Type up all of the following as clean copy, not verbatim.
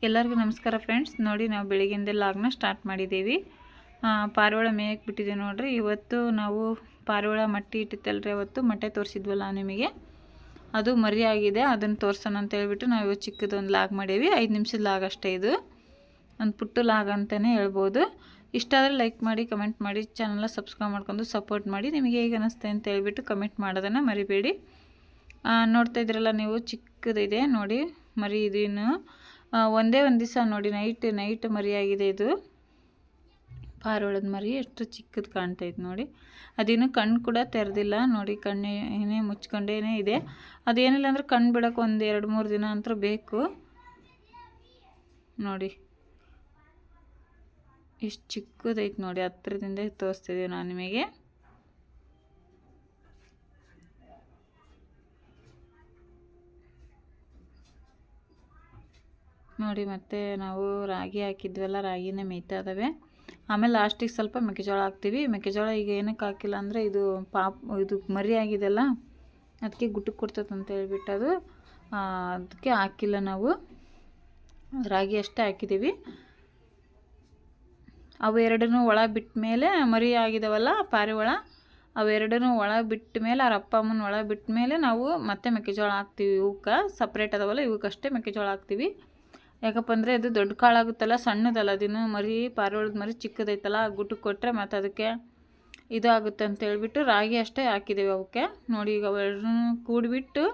ಎಲ್ಲರಿಗೂ ನಮಸ್ಕಾರ ಫ್ರೆಂಡ್ಸ್. ನೋಡಿ ನಾವು ಬೆಳಿಗ್ಗೆಯಿಂದ ಲಾಗ್ನ ಸ್ಟಾರ್ಟ್ ಮಾಡಿದ್ದೀವಿ. ಪಾರಿವಾಳ ಮೇಯಕ್ಕೆ ಬಿಟ್ಟಿದ್ದೀವಿ ನೋಡ್ರಿ. ಇವತ್ತು ನಾವು ಪಾರಿವಾಳ ಮಟ್ಟಿ ಇಟ್ಟಿತ್ತಲ್ರಿ, ಅವತ್ತು ಮೊಟ್ಟೆ ತೋರಿಸಿದ್ವಲ್ಲ ನಿಮಗೆ, ಅದು ಮರಿ ಆಗಿದೆ. ಅದನ್ನು ತೋರಿಸೋಣ ಅಂತ ಹೇಳ್ಬಿಟ್ಟು ನಾವು ಇವತ್ತು ಚಿಕ್ಕದೊಂದು ಲಾಗ್ ಮಾಡೀವಿ. 5 ನಿಮಿಷದ ಲಾಗ್ ಅಷ್ಟೇ ಇದು, ಒಂದು ಪುಟ್ಟ ಲಾಗ್ ಅಂತಲೇ ಹೇಳ್ಬೋದು. ಇಷ್ಟ ಆದರೆ ಲೈಕ್ ಮಾಡಿ, ಕಮೆಂಟ್ ಮಾಡಿ, ಚಾನಲ್ನ ಸಬ್ಸ್ಕ್ರೈಬ್ ಮಾಡ್ಕೊಂಡು ಸಪೋರ್ಟ್ ಮಾಡಿ. ನಿಮಗೆ ಹೇಗೆ ಅನ್ನಿಸ್ತೆ ಅಂತ ಹೇಳ್ಬಿಟ್ಟು ಕಮೆಂಟ್ ಮಾಡೋದನ್ನು ಮರಿಬೇಡಿ. ನೋಡ್ತಾ ಇದ್ರಲ್ಲ ನೀವು, ಚಿಕ್ಕದಿದೆ ನೋಡಿ ಮರಿ. ಇದು ಇನ್ನು ಒಂದೇ ಒಂದು ದಿವಸ ನೋಡಿ, ನೈಟ್ ಮರಿಯಾಗಿದೆ ಇದು. ಪಾರಿವಾಳದ ಮರಿ ಎಷ್ಟು ಚಿಕ್ಕದು ಕಾಣ್ತೈತೆ ನೋಡಿ. ಅದಿನ್ನು ಕಣ್ಣು ಕೂಡ ತೆರೆದಿಲ್ಲ ನೋಡಿ, ಕಣ್ಣೇನೇ ಮುಚ್ಕೊಂಡೇನೇ ಇದೆ. ಅದೇನಿಲ್ಲ ಅಂದ್ರೆ ಕಣ್ಣು ಬಿಡೋಕೆ ಒಂದು 2-3 ದಿನ ಅಂತೂ ಬೇಕು ನೋಡಿ. ಎಷ್ಟು ಚಿಕ್ಕದೈತೆ ನೋಡಿ, ಹತ್ರದಿಂದ ತೋರಿಸ್ತಿದ್ದೀವಿ ನಾನು ನಿಮಗೆ. ನೋಡಿ, ಮತ್ತೆ ನಾವು ರಾಗಿ ಹಾಕಿದ್ವಲ್ಲ, ರಾಗಿನೇ ಮೇಯ್ತಾ ಇದ್ದಾವೆ. ಆಮೇಲೆ ಲಾಸ್ಟಿಗೆ ಸ್ವಲ್ಪ ಮೆಕ್ಕೆಜೋಳ ಹಾಕ್ತೀವಿ. ಮೆಕ್ಕೆಜೋಳ ಈಗ ಏನಕ್ಕೆ ಹಾಕಿಲ್ಲ ಅಂದರೆ, ಇದು ಮರಿ ಆಗಿದೆಲ್ಲ, ಅದಕ್ಕೆ ಗುಟ್ಟಕ್ಕೆ ಕೊಡ್ತದೆ ಅಂತ ಹೇಳ್ಬಿಟ್ಟು ಅದಕ್ಕೆ ಹಾಕಿಲ್ಲ ನಾವು. ರಾಗಿ ಅಷ್ಟೇ ಹಾಕಿದ್ದೀವಿ. ಅವು ಎರಡನ್ನೂ ಒಳ ಬಿಟ್ಟ ಮೇಲೆ, ಮರಿ ಆಗಿದಾವಲ್ಲ ಪಾರಿವಾಳ, ಅವೆರಡನ್ನೂ ಒಳ ಬಿಟ್ಟ ಮೇಲೆ, ಅವ್ರ ಅಪ್ಪ ಅಮ್ಮನ ಒಳ ಬಿಟ್ಟ ಮೇಲೆ ನಾವು ಮತ್ತೆ ಮೆಕ್ಕೆಜೋಳ ಹಾಕ್ತೀವಿ. ಇವಕ್ಕೆ ಸಪ್ರೇಟ್ ಅದಾವಲ್ಲ, ಇವಕ್ಕಷ್ಟೇ ಮೆಕ್ಕೆಜೋಳ ಹಾಕ್ತೀವಿ. ಯಾಕಪ್ಪ ಅಂದರೆ ಅದು ದೊಡ್ಡ ಕಾಳಾಗುತ್ತಲ್ಲ, ಸಣ್ಣದಲ್ಲ ಅದಿನ್ನು ಮರಿ. ಪಾರಿವಾಳದ ಮರಿ ಚಿಕ್ಕದೈತಲ್ಲ, ಗುಟ್ಟಕ್ಕೆ ಕೊಟ್ಟರೆ ಮತ್ತು ಅದಕ್ಕೆ ಇದು ಆಗುತ್ತೆ ಅಂತ ಹೇಳ್ಬಿಟ್ಟು ರಾಗಿ ಅಷ್ಟೇ ಹಾಕಿದ್ದೀವಿ ಅವಕ್ಕೆ ನೋಡಿ. ಈಗ ಅವೆರಡನ್ನೂ ಕೂಡಿಬಿಟ್ಟು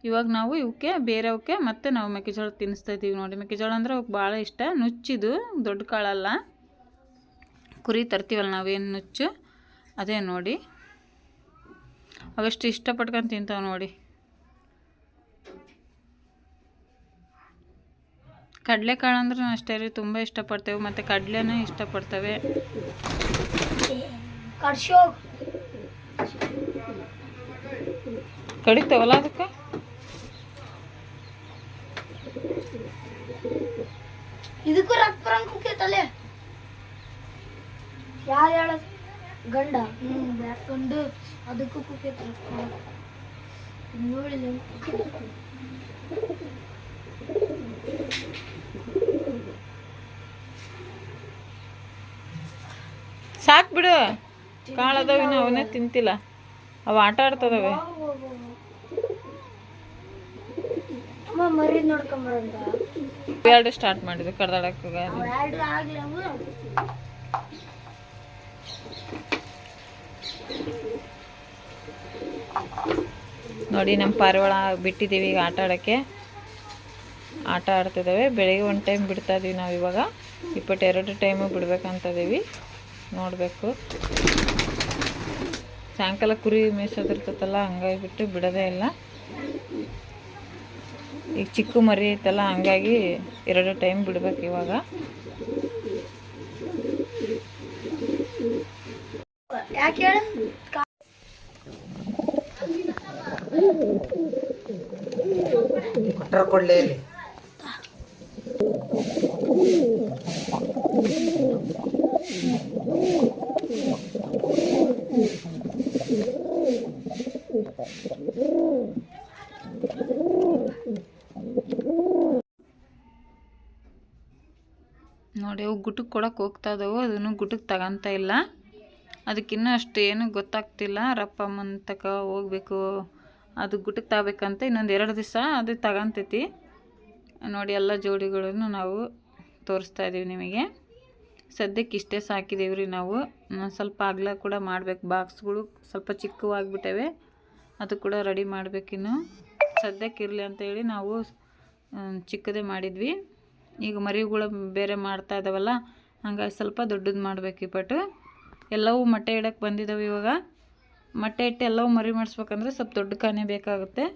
ಇವಾಗ ನಾವು ಬೇರೆಯವಕ್ಕೆ ಮತ್ತೆ ನಾವು ಮೆಕ್ಕೆಜೋಳ ತಿನ್ನಿಸ್ತಾ ಇದ್ದೀವಿ ನೋಡಿ. ಮೆಕ್ಕೆಜೋಳ ಅಂದರೆ ಅವಕ್ಕೆ ಭಾಳ ಇಷ್ಟ. ನುಚ್ಚಿದು, ದೊಡ್ಡ ಕಾಳಲ್ಲ. ಕುರಿ ತರ್ತೀವಲ್ಲ ನಾವೇನು ನುಚ್ಚು, ಅದೇ ನೋಡಿ. ಅವೆಷ್ಟು ಇಷ್ಟಪಟ್ಕೊಂಡು ತಿಂತಾವೆ ನೋಡಿ. ಕಡಲೆಕಾಳು ಅಂದ್ರೆ ಅಷ್ಟೇ ರೀ, ತುಂಬ ಇಷ್ಟಪಡ್ತೇವೆ. ಮತ್ತು ಕಡಲೆನೇ ಇಷ್ಟಪಡ್ತವೆ. ಕಡಿತೇವಲ್ಲ ಅದಕ್ಕೆ. ಇದಕ್ಕೂ ರಕ್ತ ಕುಕ್ಕೈತಲ್ಲೇ. ಯಾರು ಹೇಳೋದು? ಗಂಡ ಬ್ಯಾಕ್ ಗಂಡು, ಅದಕ್ಕೂ ಕುಕ್ಕೈತ. ನೋಡಿಲ್ಲ ಸಾಕು ಬಿಡು. ಕಾಳದವ ಅವನೇ ತಿಂತಿಲ್ಲ, ಅವು ಆಟ ಆಡ್ತದವೆ. ಮರಿ ನೋಡ್ಕೊಂಬರಂತ ಎರಡು ಸ್ಟಾರ್ಟ್ ಮಾಡಿದ್ವಿ ಕಡ್ದಾಡಕ್ಕೆ. ನೋಡಿ, ನಮ್ಮ ಪಾರಿವಾಳ ಬಿಟ್ಟಿದ್ದೀವಿ ಈಗ ಆಟ ಆಡೋಕ್ಕೆ. ಆಟ ಆಡ್ತಿದ್ದಾವೆ. ಬೆಳಿಗ್ಗೆ 1 ಟೈಮ್ ಬಿಡ್ತಾ ಇದೀವಿ ನಾವು. ಇವಾಗ 22 ಟೈಮು ಬಿಡ್ಬೇಕಂತದೀವಿ. ನೋಡಬೇಕು. ಸಾಯಂಕಾಲ ಕುರಿ ಮೇಯ್ಸೋದಿರ್ತೈತಲ್ಲ, ಹಂಗಾಗಿಬಿಟ್ಟು ಬಿಡೋದೇ ಇಲ್ಲ. ಈಗ ಚಿಕ್ಕ ಮರಿ ಐತಲ್ಲ, ಹಂಗಾಗಿ 2 ಟೈಮ್ ಬಿಡ್ಬೇಕು ಇವಾಗ. ಯಾಕೆ ಕೊಡ್ಲೇ ಇಲ್ಲಿ. ನೋಡಿ, ಅವು ಗುಟ್ಟಕ್ಕೆ ಕೊಡೋಕೆ ಹೋಗ್ತಾ ಇದ್ದಾವೆ. ಅದನ್ನು ಗುಟ್ಟಕ್ಕೆ ತಗೊಂತ ಇಲ್ಲ. ಅದಕ್ಕಿನ್ನೂ ಅಷ್ಟು ಏನೂ ಗೊತ್ತಾಗ್ತಿಲ್ಲ. ರಪ್ಪಮ್ಮನ ತಕ ಹೋಗ್ಬೇಕು, ಅದು ಗುಟ್ಟಕ್ಕೆ ತಗೋಬೇಕಂತ. ಇನ್ನೊಂದು 2 ದಿವಸ ಅದು ತಗೊಂತೈತಿ ನೋಡಿ. ಎಲ್ಲ ಜೋಡಿಗಳನ್ನು ನಾವು ತೋರಿಸ್ತಾ ಇದ್ದೀವಿ ನಿಮಗೆ. ಸದ್ಯಕ್ಕೆ ಇಷ್ಟೇ ಸಾಕಿದ್ದೀವಿ ರೀ ನಾವು. ಸ್ವಲ್ಪ ಅಗಲ ಕೂಡ ಮಾಡಬೇಕು. ಬಾಕ್ಸ್ಗಳು ಸ್ವಲ್ಪ ಚಿಕ್ಕವಾಗಿಬಿಟ್ಟವೆ, ಅದು ಕೂಡ ರೆಡಿ ಮಾಡಬೇಕಿನ್ನು. ಸದ್ಯಕ್ಕೆ ಇರಲಿ ಅಂತೇಳಿ ನಾವು ಚಿಕ್ಕದೇ ಮಾಡಿದ್ವಿ. ಈಗ ಮರಿಗಳು ಬೇರೆ ಮಾಡ್ತಾ ಇದ್ದಾವಲ್ಲ, ಹಂಗಾಗಿ ಸ್ವಲ್ಪ ದೊಡ್ಡದು ಮಾಡಬೇಕು. ಬಟ್ ಎಲ್ಲವೂ ಮೊಟ್ಟೆ ಇಡಕ್ಕೆ ಬಂದಿದ್ದಾವೆ. ಇವಾಗ ಮೊಟ್ಟೆ ಇಟ್ಟು ಎಲ್ಲವೂ ಮರಿ ಮಾಡಿಸ್ಬೇಕಂದ್ರೆ ಸ್ವಲ್ಪ ದೊಡ್ಡ ಕಾನೆ ಬೇಕಾಗುತ್ತೆ.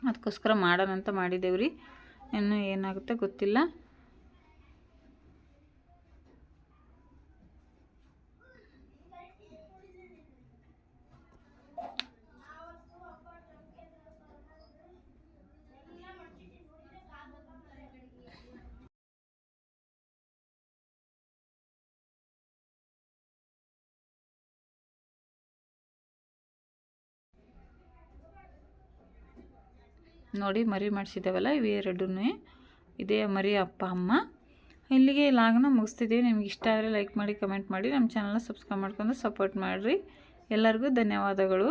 ಅದಕ್ಕೋಸ್ಕರ ಮಾಡೋಣ ಅಂತ ಮಾಡಿದ್ದೇವೆ ರೀ. ಇನ್ನೂ ಏನಾಗುತ್ತೆ ಗೊತ್ತಿಲ್ಲ. ನೋಡಿ, ಮರಿ ಮಾಡಿಸಿದ್ದೇವಲ್ಲ ಇವೆರಡೂ ಇದೇ ಮರಿ ಅಪ್ಪ ಅಮ್ಮ. ಇಲ್ಲಿಗೆ ಲಾಗ್ನ ಮುಗಿಸ್ತಿದ್ದೀವಿ. ನಿಮ್ಗೆ ಇಷ್ಟ ಆದರೆ ಲೈಕ್ ಮಾಡಿ, ಕಮೆಂಟ್ ಮಾಡಿ, ನಮ್ಮ ಚಾನಲ್ನ ಸಬ್ಸ್ಕ್ರೈಬ್ ಮಾಡ್ಕೊಂಡು ಸಪೋರ್ಟ್ ಮಾಡಿರಿ. ಎಲ್ಲರಿಗೂ ಧನ್ಯವಾದಗಳು.